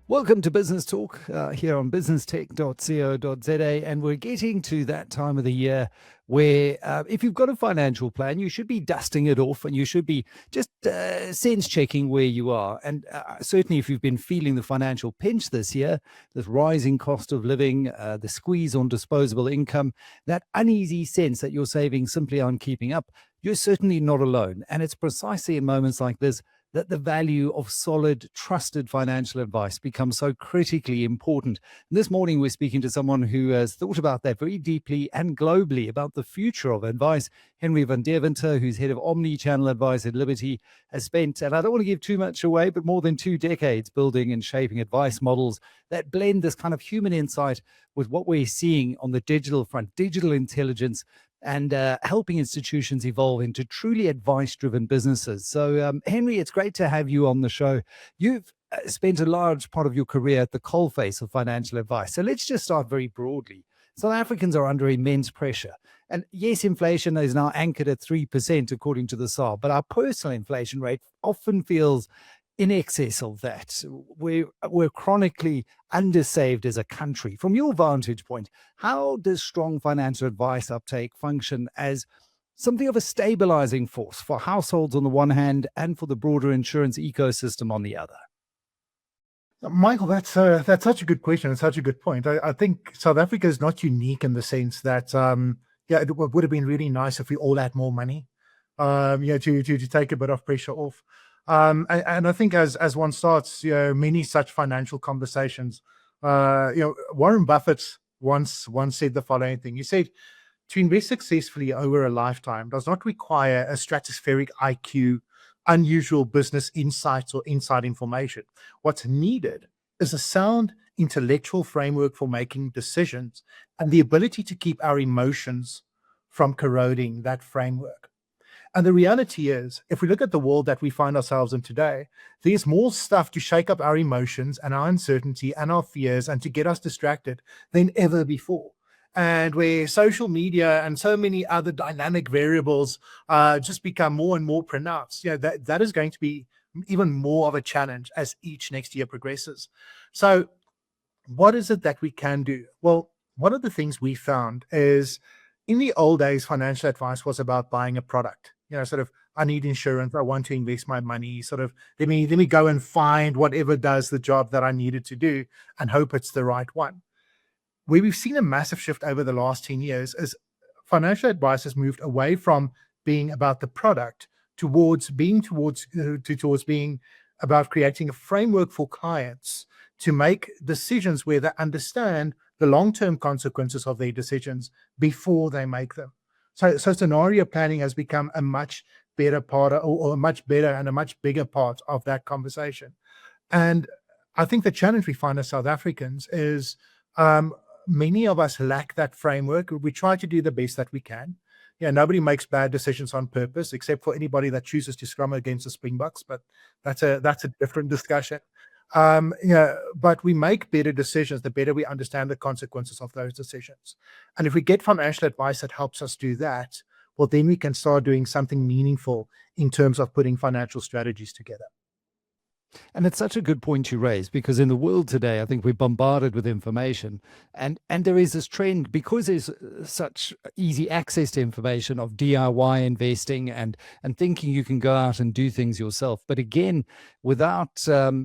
Welcome to Business Talk here on businesstech.co.za, and we're getting to that time of the year where if you've got a financial plan, you should be dusting it off and you should be just sense checking where you are. And certainly if you've been feeling the financial pinch this year, this rising cost of living, the squeeze on disposable income, that uneasy sense that your savings simply aren't keeping up, you're certainly not alone. And it's precisely in moments like this that the value of solid, trusted financial advice becomes so critically important. And this morning, we're speaking to someone who has thought about that very deeply and globally about the future of advice. Henry van Deventer, who's head of Omni-Channel Advice at Liberty, has spent, and I don't want to give too much away, but more than 2 decades building and shaping advice models that blend this kind of human insight with what we're seeing on the digital front, digital intelligence, and helping institutions evolve into truly advice-driven businesses. So, Henry, it's great to have you on the show. You've spent a large part of your career at the coalface of financial advice. So let's just start very broadly. South Africans are under immense pressure. And yes, inflation is now anchored at 3%, according to the SARB, but our personal inflation rate often feels in excess of that. We're chronically undersaved as a country. From your vantage point, how does strong financial advice uptake function as something of a stabilizing force for households on the one hand and for the broader insurance ecosystem on the other? Michael, that's such a good question and such a good point. I think South Africa is not unique in the sense that, it would have been really nice if we all had more money, to take a bit of pressure off. And I think as one starts, many such financial conversations, Warren Buffett once said the following thing. He said, to invest successfully over a lifetime does not require a stratospheric IQ, unusual business insights or inside information. What's needed is a sound intellectual framework for making decisions and the ability to keep our emotions from corroding that framework. And the reality is, if we look at the world that we find ourselves in today, there's more stuff to shake up our emotions and our uncertainty and our fears and to get us distracted than ever before. And where social media and so many other dynamic variables just become more and more pronounced, that is going to be even more of a challenge as each next year progresses. So what is it that we can do? Well, one of the things we found is in the old days, financial advice was about buying a product. I need insurance. I want to invest my money. Let me go and find whatever does the job that I needed to do and hope it's the right one. Where we've seen a massive shift over the last 10 years is financial advice has moved away from being about the product towards being about creating a framework for clients to make decisions where they understand the long-term consequences of their decisions before they make them. So scenario planning has become a much better part or a much better and a much bigger part of that conversation. And I think the challenge we find as South Africans is many of us lack that framework. We try to do the best that we can. Nobody makes bad decisions on purpose, except for anybody that chooses to scrum against the Springboks, but that's a different discussion. But we make better decisions the better we understand the consequences of those decisions. And if we get financial advice that helps us do that, well, then we can start doing something meaningful in terms of putting financial strategies together. And it's such a good point you raise, because in the world today, I think we're bombarded with information, and there is this trend, because there's such easy access to information, of DIY investing and thinking you can go out and do things yourself. But again, without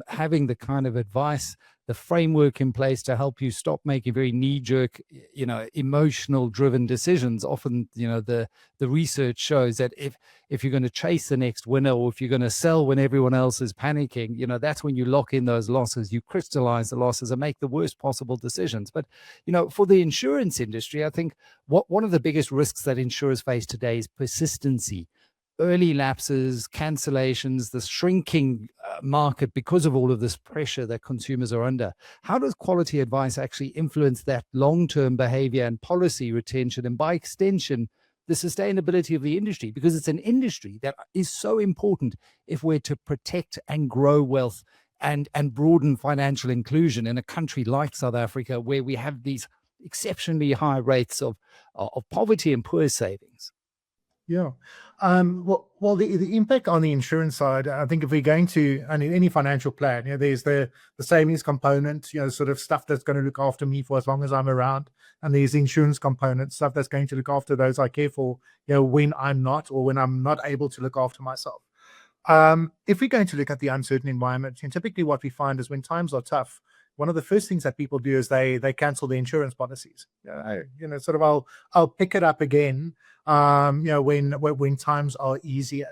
having the kind of advice, the framework in place to help you stop making very knee-jerk, emotional-driven decisions. Often, the research shows that if you're going to chase the next winner, or if you're going to sell when everyone else is panicking, that's when you lock in those losses, you crystallize the losses and make the worst possible decisions. But, for the insurance industry, I think one of the biggest risks that insurers face today is persistency. Early lapses, cancellations, the shrinking market because of all of this pressure that consumers are under. How does quality advice actually influence that long-term behavior and policy retention, and by extension, the sustainability of the industry? Because it's an industry that is so important if we're to protect and grow wealth and broaden financial inclusion in a country like South Africa, where we have these exceptionally high rates of poverty and poor savings. Yeah. Well, the impact on the insurance side, I think if we're going to, and in any financial plan, there's the savings component, sort of stuff that's going to look after me for as long as I'm around, and there's the insurance component, stuff that's going to look after those I care for, when I'm not, or when I'm not able to look after myself. If we're going to look at the uncertain environment, and typically what we find is when times are tough, one of the first things that people do is they cancel the insurance policies. Sort of I'll pick it up again. When times are easier.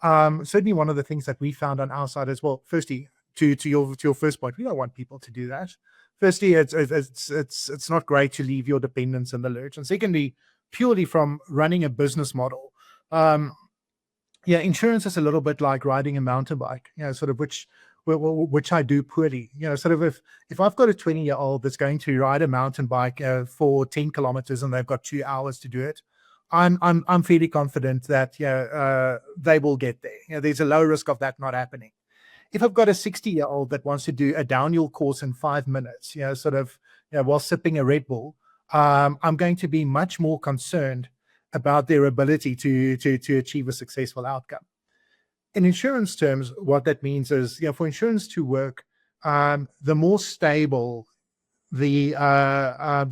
Certainly, one of the things that we found on our side as well. Firstly, to your first point, we don't want people to do that. Firstly, it's not great to leave your dependents in the lurch, and secondly, purely from running a business model. Um, yeah, insurance is a little bit like riding a mountain bike, sort of which I do poorly. Sort of if I've got a 20-year-old that's going to ride a mountain bike for 10 kilometers and they've got 2 hours to do it, I'm fairly confident that they will get there. There's a low risk of that not happening. If I've got a 60-year-old that wants to do a downhill course in 5 minutes, while sipping a Red Bull, I'm going to be much more concerned about their ability to achieve a successful outcome. In insurance terms, what that means is, for insurance to work, the more stable the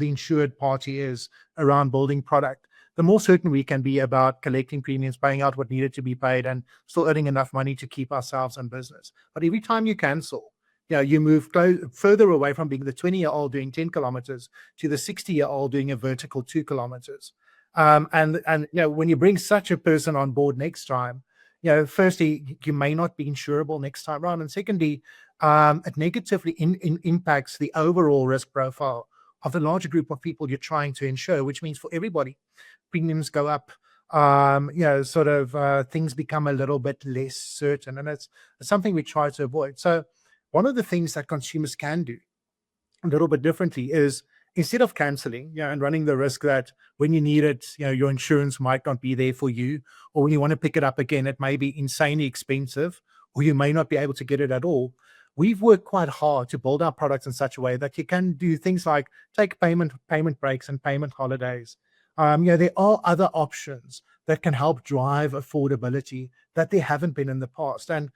insured party is around building product, the more certain we can be about collecting premiums, paying out what needed to be paid, and still earning enough money to keep ourselves in business. But every time you cancel, you move further away from being the 20-year-old doing 10 kilometers to the 60-year-old doing a vertical 2 kilometers. And when you bring such a person on board next time, firstly, you may not be insurable next time around, and secondly, it negatively impacts the overall risk profile of the larger group of people you're trying to insure, which means for everybody, premiums go up. Things become a little bit less certain, and it's something we try to avoid. So, one of the things that consumers can do a little bit differently is, instead of canceling, and running the risk that when you need it, your insurance might not be there for you, or when you want to pick it up again, it may be insanely expensive, or you may not be able to get it at all. We've worked quite hard to build our products in such a way that you can do things like take payment breaks and payment holidays. There are other options that can help drive affordability that there haven't been in the past. And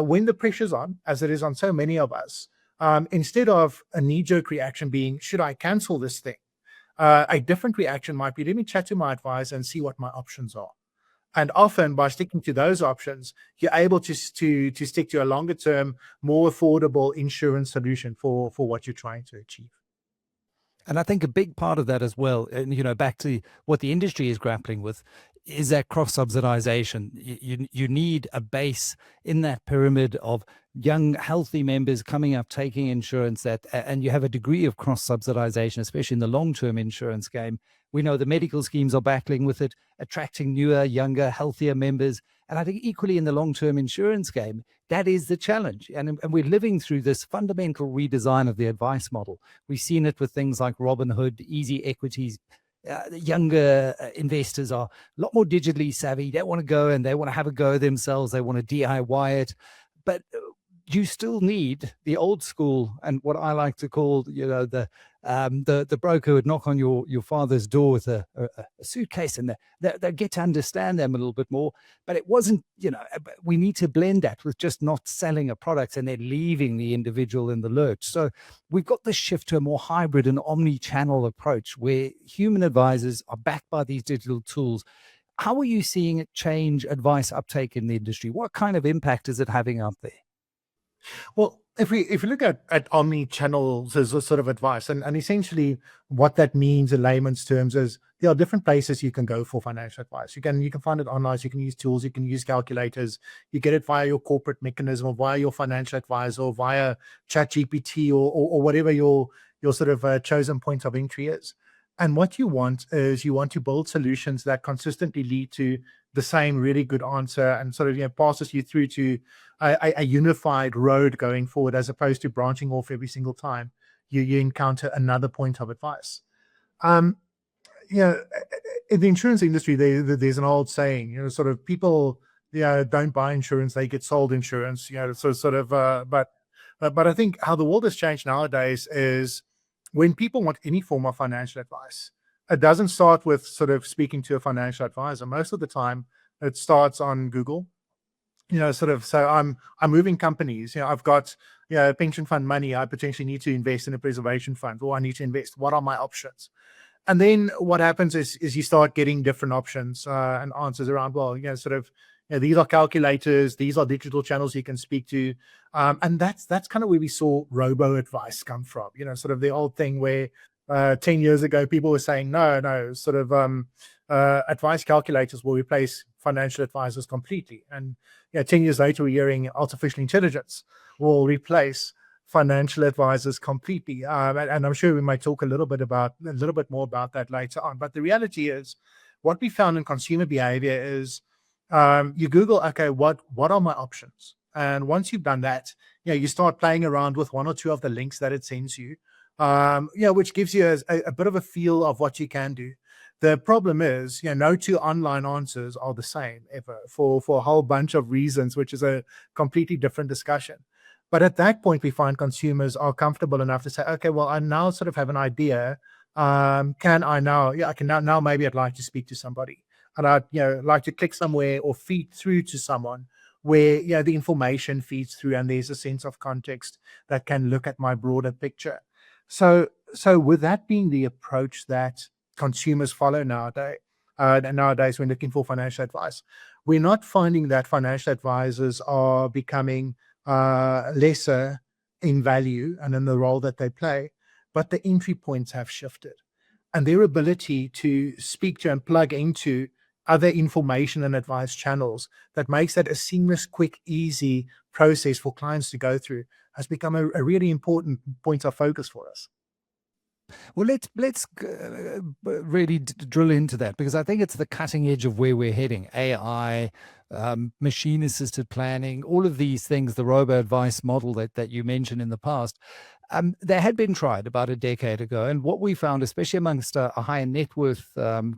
when the pressure's on, as it is on so many of us, instead of a knee-jerk reaction being, should I cancel this thing? A different reaction might be, let me chat to my advisor and see what my options are. And often by sticking to those options, you're able to stick to a longer term, more affordable insurance solution for what you're trying to achieve. And I think a big part of that as well, and back to what the industry is grappling with, is that cross subsidization. You need a base in that pyramid of young, healthy members coming up, taking insurance, and you have a degree of cross subsidization, especially in the long term insurance game. We know the medical schemes are battling with it, attracting newer, younger, healthier members. And I think equally in the long term insurance game, that is the challenge. And we're living through this fundamental redesign of the advice model. We've seen it with things like Robinhood, easy equities. Younger investors are a lot more digitally savvy. They want to go and they want to have a go themselves. They want to DIY it. But you still need the old school, and what I like to call, the broker who would knock on your father's door with a suitcase, and they get to understand them a little bit more. But it wasn't, we need to blend that with just not selling a product and then leaving the individual in the lurch. So we've got this shift to a more hybrid and omni-channel approach where human advisors are backed by these digital tools. How are you seeing it change advice uptake in the industry? What kind of impact is it having out there? Well, if we look at omni-channels as a sort of advice, and essentially what that means in layman's terms is there are different places you can go for financial advice. You can find it online, so you can use tools, you can use calculators, you get it via your corporate mechanism, or via your financial advisor, or via ChatGPT, or whatever your sort of chosen point of entry is. And what you want is, you want to build solutions that consistently lead to the same really good answer, and sort of passes you through to a unified road going forward, as opposed to branching off every single time you encounter another point of advice. Um, in the insurance industry, there's an old saying, sort of people, don't buy insurance, they get sold insurance. So sort of, but I think how the world has changed nowadays is, when people want any form of financial advice, it doesn't start with sort of speaking to a financial advisor. Most of the time, it starts on Google. Sort of. So I'm moving companies. I've got pension fund money. I potentially need to invest in a preservation fund, or I need to invest. What are my options? And then what happens is you start getting different options and answers around, well, sort of, these are calculators, these are digital channels you can speak to. And that's kind of where we saw robo advice come from, sort of the old thing where 10 years ago, people were saying, no, sort of advice calculators will replace financial advisors completely. And 10 years later, we're hearing artificial intelligence will replace financial advisors completely. And I'm sure we might talk a little bit more about that later on. But the reality is, what we found in consumer behavior is you Google, okay, what are my options? And once you've done that, you start playing around with one or two of the links that it sends you, which gives you a bit of a feel of what you can do. The problem is, no two online answers are the same ever for a whole bunch of reasons, which is a completely different discussion. But at that point, we find consumers are comfortable enough to say, okay, well, I now sort of have an idea. Can I now, I can now maybe I'd like to speak to somebody, and I'd like to click somewhere or feed through to someone where the information feeds through and there's a sense of context that can look at my broader picture. So with that being the approach that consumers follow nowadays when looking for financial advice, we're not finding that financial advisors are becoming lesser in value and in the role that they play, but the entry points have shifted, and their ability to speak to and plug into other information and advice channels that makes that a seamless, quick, easy process for clients to go through has become a really important point of focus for us. Well, let's really drill into that, because I think it's the cutting edge of where we're heading. AI, machine assisted planning, all of these things, the robo advice model that you mentioned in the past, they had been tried about a decade ago. And what we found, especially amongst a high net worth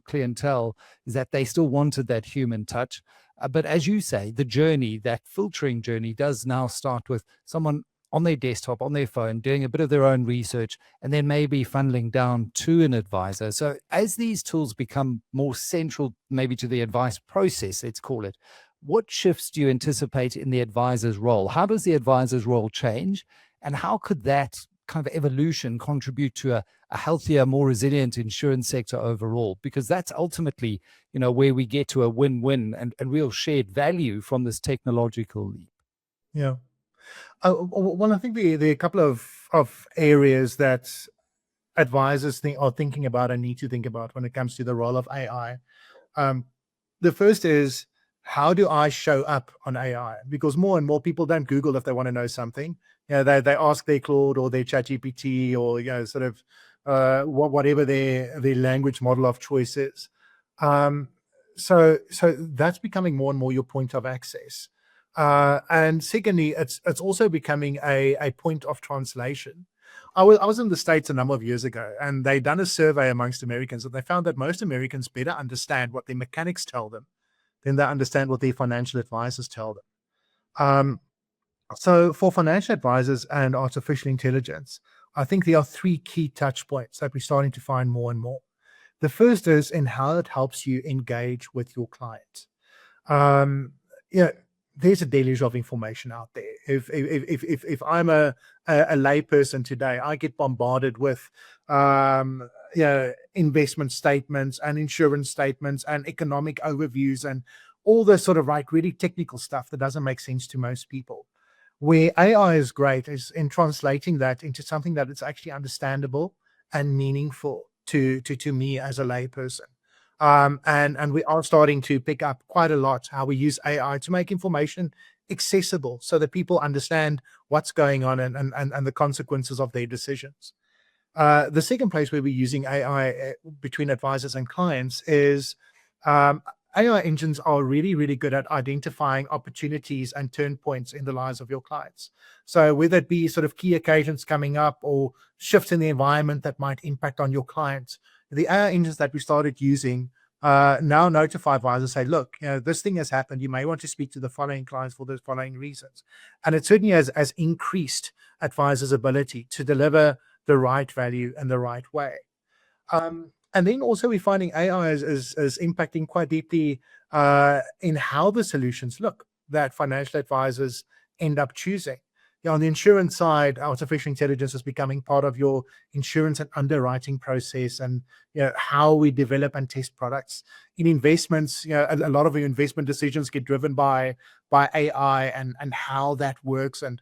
clientele, is that they still wanted that human touch. But as you say, the journey, that filtering journey, does now start with someone on their desktop, on their phone, doing a bit of their own research, and then maybe funneling down to an advisor. So as these tools become more central, maybe to the advice process, let's call it, what shifts do you anticipate in the advisor's role? How does the advisor's role change? And how could that kind of evolution contribute to a healthier, more resilient insurance sector overall? Because that's ultimately, where we get to a win-win and real shared value from this technological leap. Yeah. Well, I think there are a couple of areas that advisors are thinking about and need to think about when it comes to the role of AI. The first is, how do I show up on AI? Because more and more people don't Google if they want to know something. They ask their Claude or their ChatGPT or sort of whatever their language model of choice is. So that's becoming more and more your point of access. And secondly, it's also becoming a point of translation. I was in the States a number of years ago, and they done a survey amongst Americans, and they found that most Americans better understand what their mechanics tell them than they understand what their financial advisors tell them. So for financial advisors and artificial intelligence, I think there are three key touch points that we're starting to find more and more. The first is in how it helps you engage with your client. There's a deluge of information out there. If I'm a layperson today, I get bombarded with investment statements and insurance statements and economic overviews and all this sort of really technical stuff that doesn't make sense to most people. Where AI is great is in translating that into something that is actually understandable and meaningful to me as a layperson. And we are starting to pick up quite a lot how we use AI to make information accessible so that people understand what's going on and the consequences of their decisions. The second place where we're using AI between advisors and clients is AI engines are really, really good at identifying opportunities and turn points in the lives of your clients. So whether it be sort of key occasions coming up or shifts in the environment that might impact on your clients, the AI engines that we started using now notify advisors, say, look, this thing has happened. You may want to speak to the following clients for the following reasons. And it certainly has increased advisors' ability to deliver the right value in the right way. And then also we're finding AI is impacting quite deeply in how the solutions look that financial advisors end up choosing. On the insurance side, artificial intelligence is becoming part of your insurance and underwriting process, and how we develop and test products. In investments, a lot of your investment decisions get driven by AI and how that works, and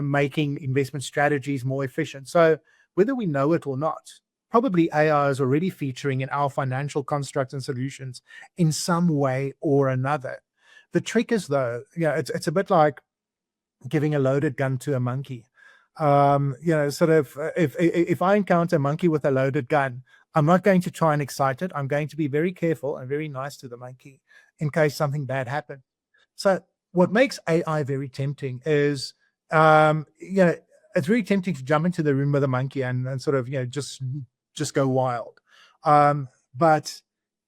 making investment strategies more efficient. So whether we know it or not, probably AI is already featuring in our financial constructs and solutions in some way or another. The trick is, though, it's a bit like giving a loaded gun to a monkey. Sort of, if I encounter a monkey with a loaded gun, I'm not going to try and excite it. I'm going to be very careful and very nice to the monkey in case something bad happens. So what makes AI very tempting is, it's very tempting to jump into the room with a monkey and sort of, just go wild. But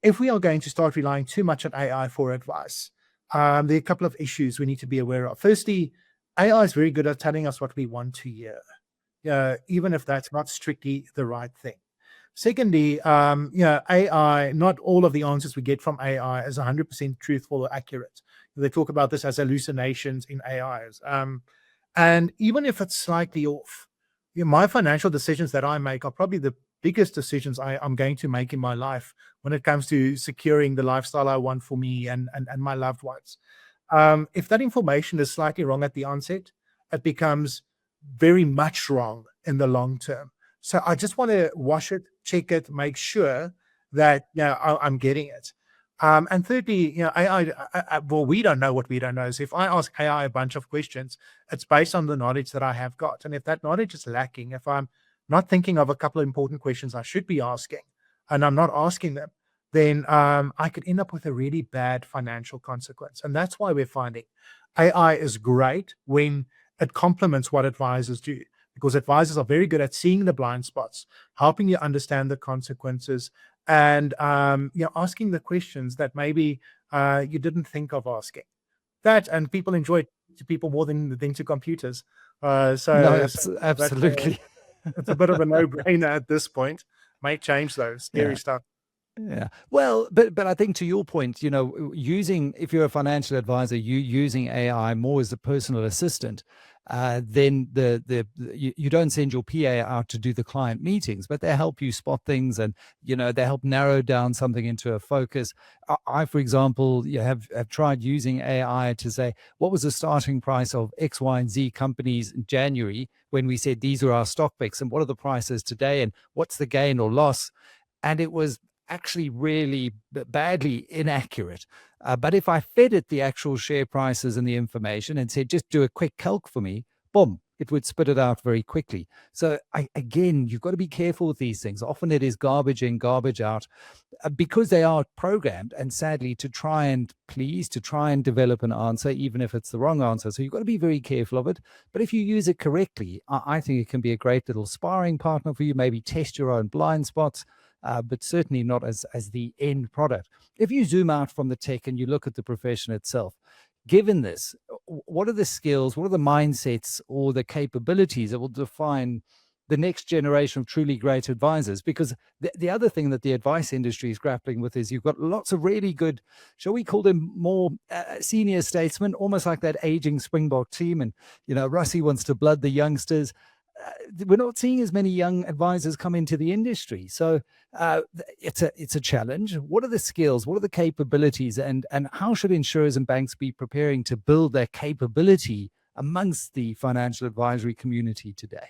if we are going to start relying too much on AI for advice, there are a couple of issues we need to be aware of. Firstly, AI is very good at telling us what we want to hear, even if that's not strictly the right thing. Secondly, AI, not all of the answers we get from AI is 100% truthful or accurate. They talk about this as hallucinations in AIs. And even if it's slightly off, my financial decisions that I make are probably the biggest decisions I'm going to make in my life when it comes to securing the lifestyle I want for me and my loved ones. If that information is slightly wrong at the onset, it becomes very much wrong in the long term. So I just want to wash it, check it, make sure that I'm getting it. And thirdly, AI, well, we don't know what we don't know. So if I ask AI a bunch of questions, it's based on the knowledge that I have got. And if that knowledge is lacking, if I'm not thinking of a couple of important questions I should be asking, and I'm not asking them, then I could end up with a really bad financial consequence. And that's why we're finding AI is great when it complements what advisors do, because advisors are very good at seeing the blind spots, helping you understand the consequences, and asking the questions that maybe you didn't think of asking. That, and people enjoy it to people more than to computers. No, So absolutely. it's a bit of a no-brainer at this point. May change though. Scary Yeah. stuff. Yeah. Well, but I think to your point, using, if you're a financial advisor, you using AI more as a personal assistant, then you don't send your PA out to do the client meetings, but they help you spot things, and they help narrow down something into a focus. I for example, have tried using AI to say, what was the starting price of X, Y, and Z companies in January when we said these are our stock picks, and what are the prices today, and what's the gain or loss? And it was actually really badly inaccurate. But if I fed it the actual share prices and the information and said, just do a quick calc for me, boom, it would spit it out very quickly. So again, you've got to be careful with these things. Often it is garbage in, garbage out, because they are programmed, and sadly, to try and please, to try and develop an answer, even if it's the wrong answer. So you've got to be very careful of it. But if you use it correctly, I think it can be a great little sparring partner for you. Maybe test your own blind spots, but certainly not as the end product. If you zoom out from the tech and you look at the profession itself, given this, what are the skills, what are the mindsets or the capabilities that will define the next generation of truly great advisors? Because the other thing that the advice industry is grappling with is you've got lots of really good, shall we call them more senior statesmen, almost like that aging Springbok team. And, Russie wants to blood the youngsters. We're not seeing as many young advisors come into the industry. So it's a challenge. What are the skills? What are the capabilities? And how should insurers and banks be preparing to build their capability amongst the financial advisory community today?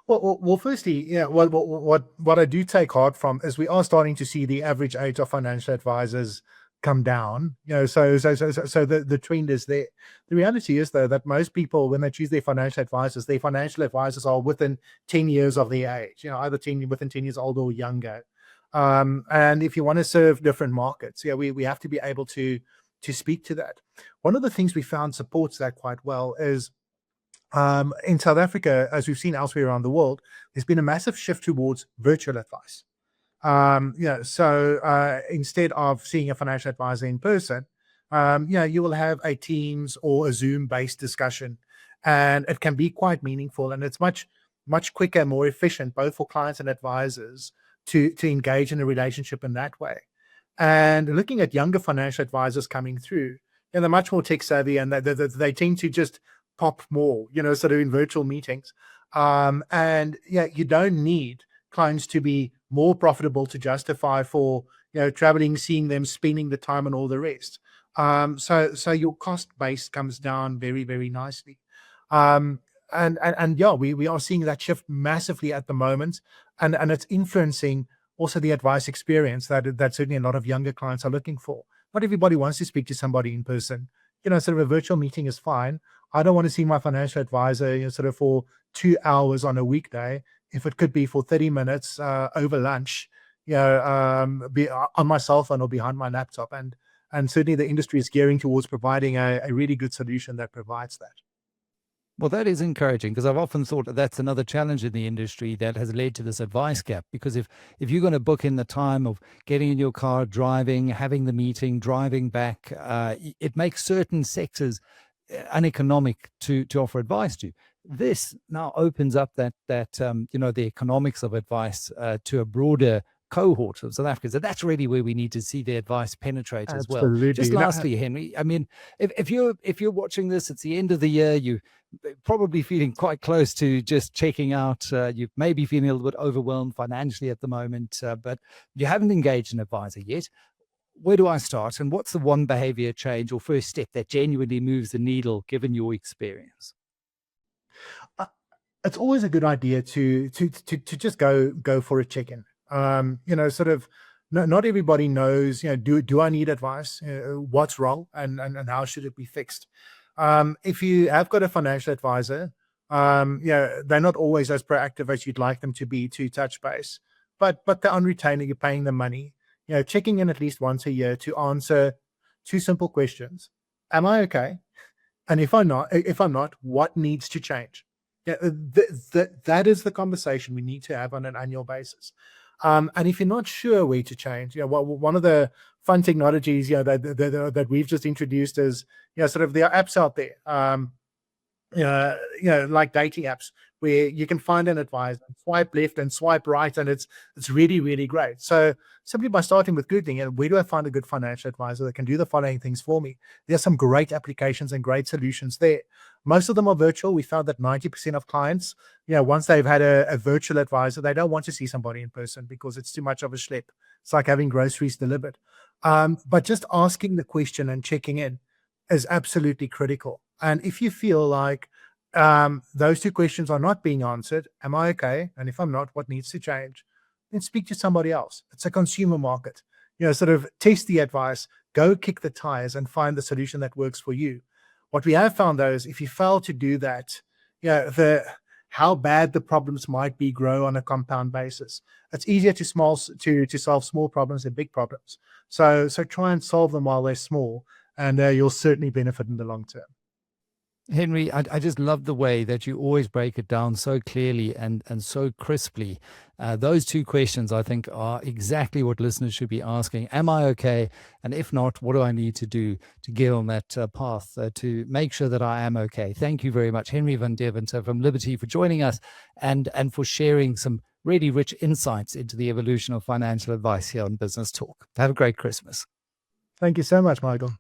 Well, firstly, what I do take heart from is we are starting to see the average age of financial advisors come down. So the trend is there. The reality is, though, that most people, when they choose their financial advisors are within 10 years of their age. Either within 10 years old or younger. And if you want to serve different markets, we have to be able to speak to that. One of the things we found supports that quite well is, in South Africa, as we've seen elsewhere around the world, there's been a massive shift towards virtual advice. So instead of seeing a financial advisor in person, you will have a Teams or a Zoom-based discussion, and it can be quite meaningful, and it's much quicker, more efficient, both for clients and advisors, to engage in a relationship in that way. And looking at younger financial advisors coming through, they're much more tech savvy, and they tend to just pop more, sort of in virtual meetings. And yeah, you don't need clients to be more profitable to justify for traveling, seeing them, spending the time, and all the rest. So your cost base comes down very, very nicely. Um, and yeah, we are seeing that shift massively at the moment, and it's influencing also the advice experience that certainly a lot of younger clients are looking for. Not everybody wants to speak to somebody in person. Sort of a virtual meeting is fine. I don't want to see my financial advisor, sort of for 2 hours on a weekday. If it could be for 30 minutes over lunch, be on my cell phone or behind my laptop. And certainly the industry is gearing towards providing a really good solution that provides that. Well, that is encouraging, because I've often thought that that's another challenge in the industry that has led to this advice gap. Because if you're going to book in the time of getting in your car, driving, having the meeting, driving back, it makes certain sectors uneconomic to offer advice to. This now opens up that the economics of advice to a broader cohort of South Africans. And that's really where we need to see the advice penetrate as well. Absolutely. Just lastly, Henry, I mean, if you're watching this, it's the end of the year, you probably feeling quite close to just checking out. You may be feeling a little bit overwhelmed financially at the moment, but you haven't engaged an advisor yet. Where do I start? And what's the one behavior change or first step that genuinely moves the needle, given your experience? It's always a good idea to just go for a check-in. Sort of, not everybody knows, do I need advice? What's wrong, and how should it be fixed? If you have got a financial advisor, they're not always as proactive as you'd like them to be to touch base, but they're on retainer, you're paying them money, checking in at least once a year to answer two simple questions. Am I okay? And if I'm not, what needs to change? Yeah, that is the conversation we need to have on an annual basis. And if you're not sure where to change, one of the fun technologies, that we've just introduced is, sort of, there are apps out there, like dating apps, where you can find an advisor, swipe left and swipe right, and it's really, really great. So simply by starting with Googling, where do I find a good financial advisor that can do the following things for me? There's some great applications and great solutions there. Most of them are virtual. We found that 90% of clients, once they've had a virtual advisor, they don't want to see somebody in person because it's too much of a schlep. It's like having groceries delivered. But just asking the question and checking in is absolutely critical. And if you feel like those two questions are not being answered, am I okay? And if I'm not, what needs to change? Then speak to somebody else. It's a consumer market. Sort of test the advice, go kick the tires, and find the solution that works for you. What we have found, though, is if you fail to do that, how bad the problems might be grow on a compound basis. It's easier to solve small problems than big problems. So try and solve them while they're small, and you'll certainly benefit in the long term. Henry, I just love the way that you always break it down so clearly and so crisply. Those two questions, I think, are exactly what listeners should be asking. Am I okay? And if not, what do I need to do to get on that path to make sure that I am okay? Thank you very much, Henry van Deventer from Liberty, for joining us and for sharing some really rich insights into the evolution of financial advice here on Business Talk. Have a great Christmas. Thank you so much, Michael.